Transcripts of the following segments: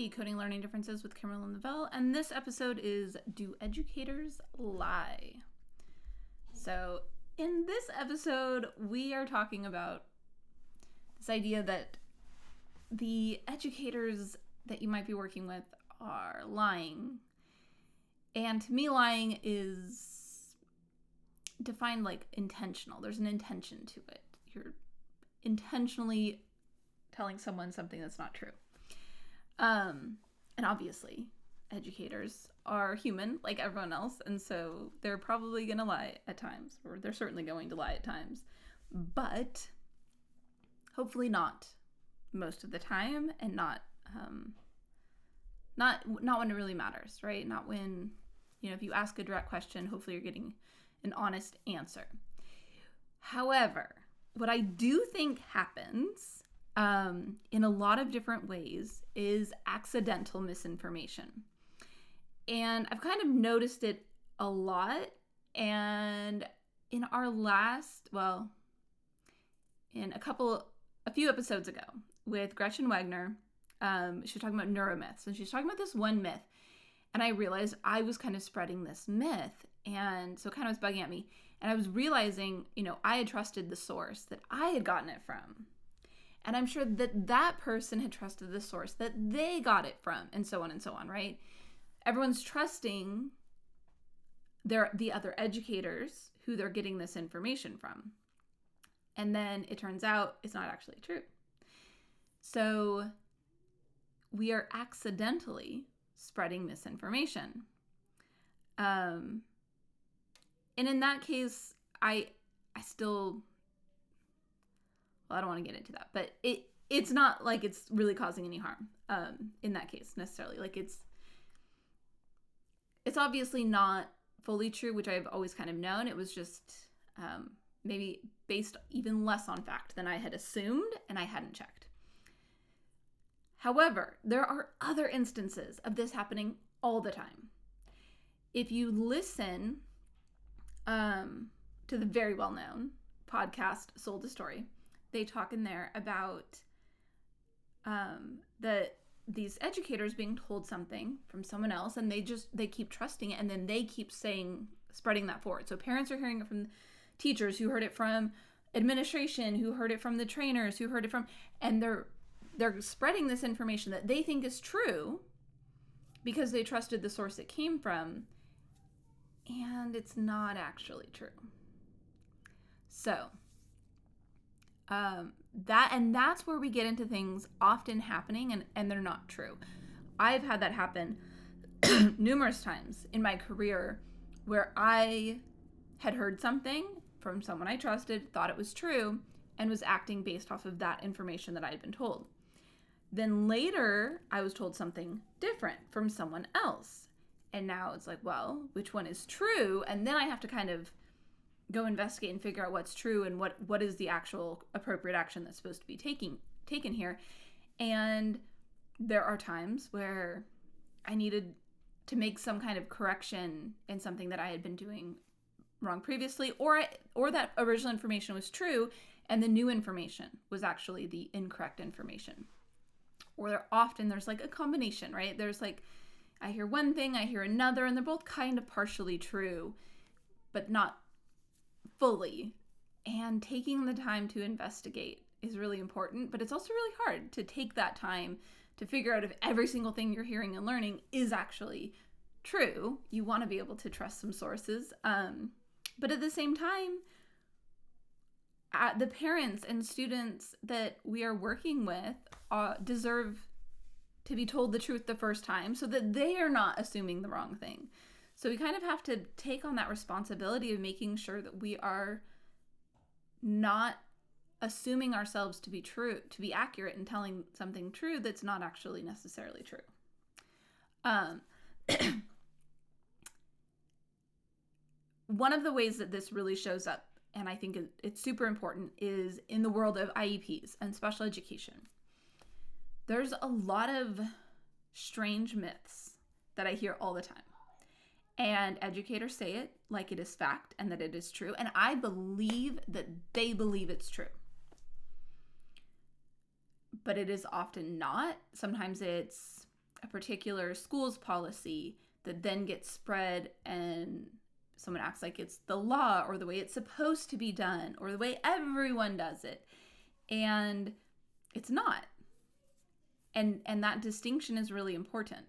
Decoding Learning Differences with Kimberly Lavelle, and this episode is Do Educators Lie? So in this episode, we are talking about this idea that the educators that you might be working with are lying. And to me, lying is defined like intentional. There's an intention to it. You're intentionally telling someone something that's not true. And obviously, educators are human like everyone else, and so they're probably going to lie at times, or they're certainly going to lie at times, but hopefully not most of the time, and not when it really matters, right? Not when, if you ask a direct question, hopefully you're getting an honest answer. However, what I do think happens in a lot of different ways is accidental misinformation. And I've kind of noticed it a lot. And in our last, a few episodes ago with Gretchen Wagner, she was talking about neuromyths, and she's talking about this one myth. And I realized I was kind of spreading this myth. And so it kind of was bugging at me. And I was realizing, I had trusted the source that I had gotten it from. And I'm sure that that person had trusted the source that they got it from, and so on, right? Everyone's trusting the other educators who they're getting this information from. And then it turns out it's not actually true. So we are accidentally spreading misinformation. And in that case, I don't want to get into that, but it's not like it's really causing any harm in that case necessarily. Like it's obviously not fully true, which I've always kind of known. It was just maybe based even less on fact than I had assumed, and I hadn't checked. However, there are other instances of this happening all the time. If you listen to the very well-known podcast Sold a Story, they talk in there about these educators being told something from someone else, and they keep trusting it, and then they keep spreading that forward. So parents are hearing it from teachers who heard it from administration, who heard it from the trainers, who heard it from, and they're spreading this information that they think is true because they trusted the source it came from, and it's not actually true. So that's where we get into things often happening and they're not true. I've had that happen numerous times in my career where I had heard something from someone I trusted, thought it was true, and was acting based off of that information that I had been told. Then later, I was told something different from someone else. And now it's like, well, which one is true? And then I have to kind of go investigate and figure out what's true and what is the actual appropriate action that's supposed to be taken here. And there are times where I needed to make some kind of correction in something that I had been doing wrong previously, or that original information was true and the new information was actually the incorrect information. Or there's like a combination, right? There's like, I hear one thing, I hear another, and they're both kind of partially true, but not fully. And taking the time to investigate is really important, but it's also really hard to take that time to figure out if every single thing you're hearing and learning is actually true. You want to be able to trust some sources, but at the same time, the parents and students that we are working with deserve to be told the truth the first time so that they are not assuming the wrong thing. So we kind of have to take on that responsibility of making sure that we are not assuming ourselves to be true, to be accurate, and telling something true that's not actually necessarily true. One of the ways that this really shows up, and I think it's super important, is in the world of IEPs and special education. There's a lot of strange myths that I hear all the time. And educators say it like it is fact and that it is true. And I believe that they believe it's true. But it is often not. Sometimes it's a particular school's policy that then gets spread and someone acts like it's the law or the way it's supposed to be done or the way everyone does it. And it's not. And that distinction is really important.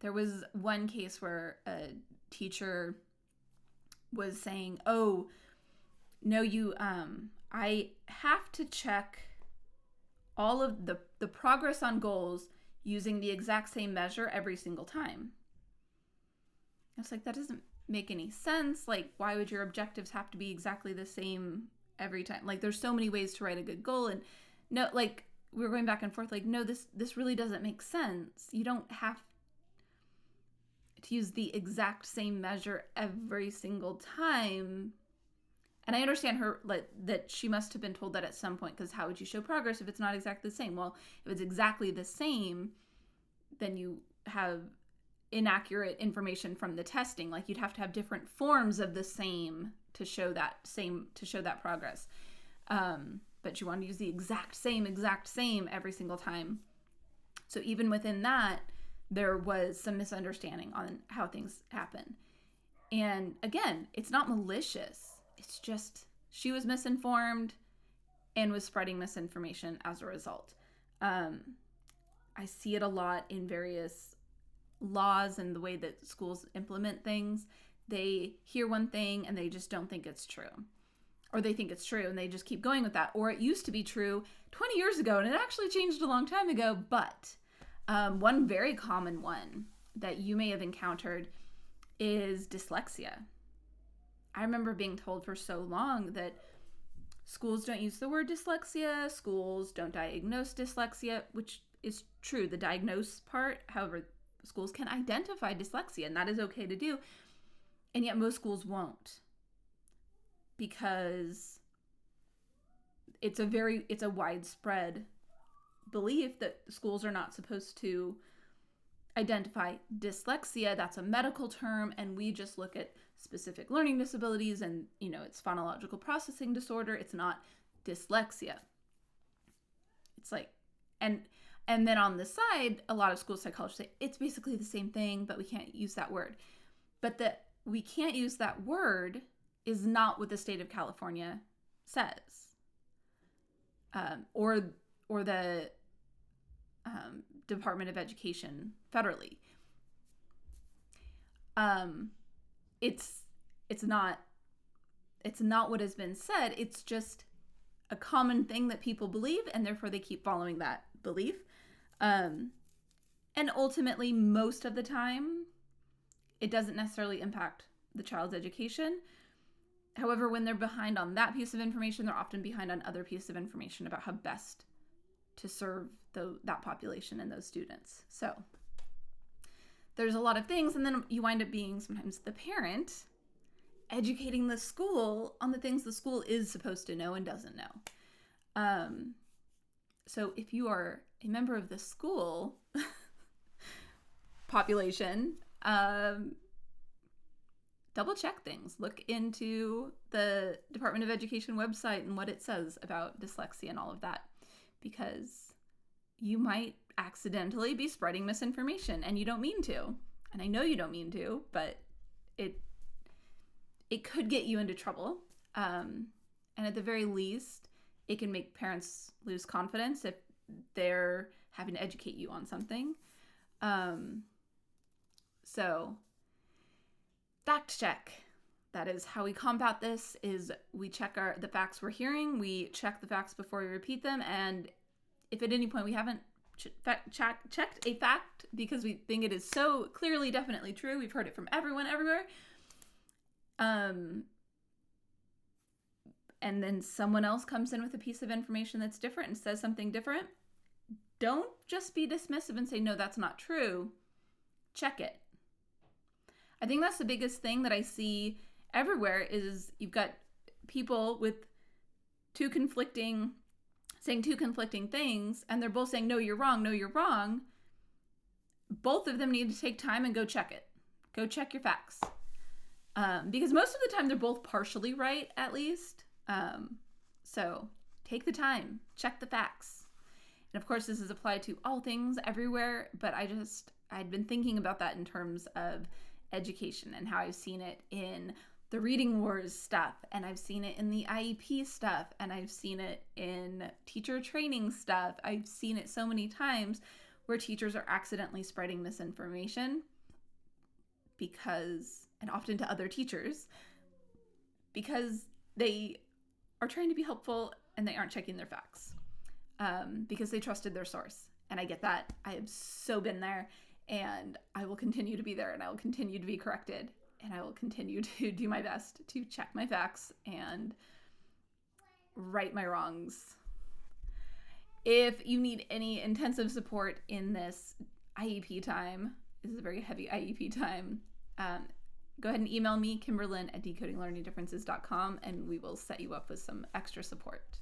There was one case where a teacher was saying, oh, no, I have to check all of the progress on goals using the exact same measure every single time. I was like, that doesn't make any sense. Like, why would your objectives have to be exactly the same every time? Like, there's so many ways to write a good goal. And no, like, we were going back and forth, like, no, this really doesn't make sense. You don't have to use the exact same measure every single time. And I understand her, like, that she must have been told that at some point, because how would you show progress if it's not exactly the same? Well, if it's exactly the same, then you have inaccurate information from the testing. Like, you'd have to have different forms of the same to show that progress. But you want to use the exact same every single time. So even within that, there was some misunderstanding on how things happen. And again, it's not malicious. It's just she was misinformed and was spreading misinformation as a result. I see it a lot in various laws and the way that schools implement things. They hear one thing and they just don't think it's true. Or they think it's true and they just keep going with that. Or it used to be true 20 years ago and it actually changed a long time ago. But one very common one that you may have encountered is dyslexia. I remember being told for so long that schools don't use the word dyslexia, schools don't diagnose dyslexia, which is true, the diagnose part. However, schools can identify dyslexia, and that is okay to do. And yet most schools won't, because it's a widespread belief that schools are not supposed to identify dyslexia. That's a medical term, and we just look at specific learning disabilities and, it's phonological processing disorder. It's not dyslexia. It's like, and then on the side, a lot of school psychologists say it's basically the same thing, but we can't use that word. But that we can't use that word is not what the state of California says, or the Department of Education federally. It's not what has been said. It's just a common thing that people believe, and therefore they keep following that belief. And ultimately, most of the time, it doesn't necessarily impact the child's education. However, when they're behind on that piece of information, they're often behind on other pieces of information about how best to serve that population and those students. So there's a lot of things, and then you wind up being sometimes the parent educating the school on the things the school is supposed to know and doesn't know. So if you are a member of the school population, double check things. Look into the Department of Education website and what it says about dyslexia and all of that, because you might accidentally be spreading misinformation and you don't mean to. And I know you don't mean to, but it could get you into trouble. And at the very least, it can make parents lose confidence if they're having to educate you on something. So fact check. That is how we combat this, is we check the facts we're hearing. We check the facts before we repeat them. And if at any point we haven't checked a fact because we think it is so clearly, definitely true, we've heard it from everyone, everywhere, and then someone else comes in with a piece of information that's different and says something different, don't just be dismissive and say, no, that's not true. Check it. I think that's the biggest thing that I see everywhere is you've got people with saying two conflicting things, and they're both saying, no, you're wrong, no, you're wrong. Both of them need to take time and go check it. Go check your facts. Because most of the time they're both partially right, at least. So take the time, check the facts. And of course, this is applied to all things everywhere, but I'd been thinking about that in terms of education and how I've seen it in the reading wars stuff, and I've seen it in the IEP stuff, and I've seen it in teacher training stuff. I've seen it so many times where teachers are accidentally spreading misinformation and often to other teachers, because they are trying to be helpful and they aren't checking their facts, because they trusted their source. And I get that. I have so been there, and I will continue to be there, and I will continue to be corrected, and I will continue to do my best to check my facts and right my wrongs. If you need any intensive support in this IEP time, this is a very heavy IEP time, go ahead and email me, Kimberlyn@decodinglearningdifferences.com, and we will set you up with some extra support.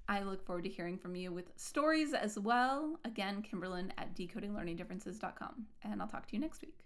I look forward to hearing from you with stories as well. Again, Kimberlyn@decodinglearningdifferences.com, and I'll talk to you next week.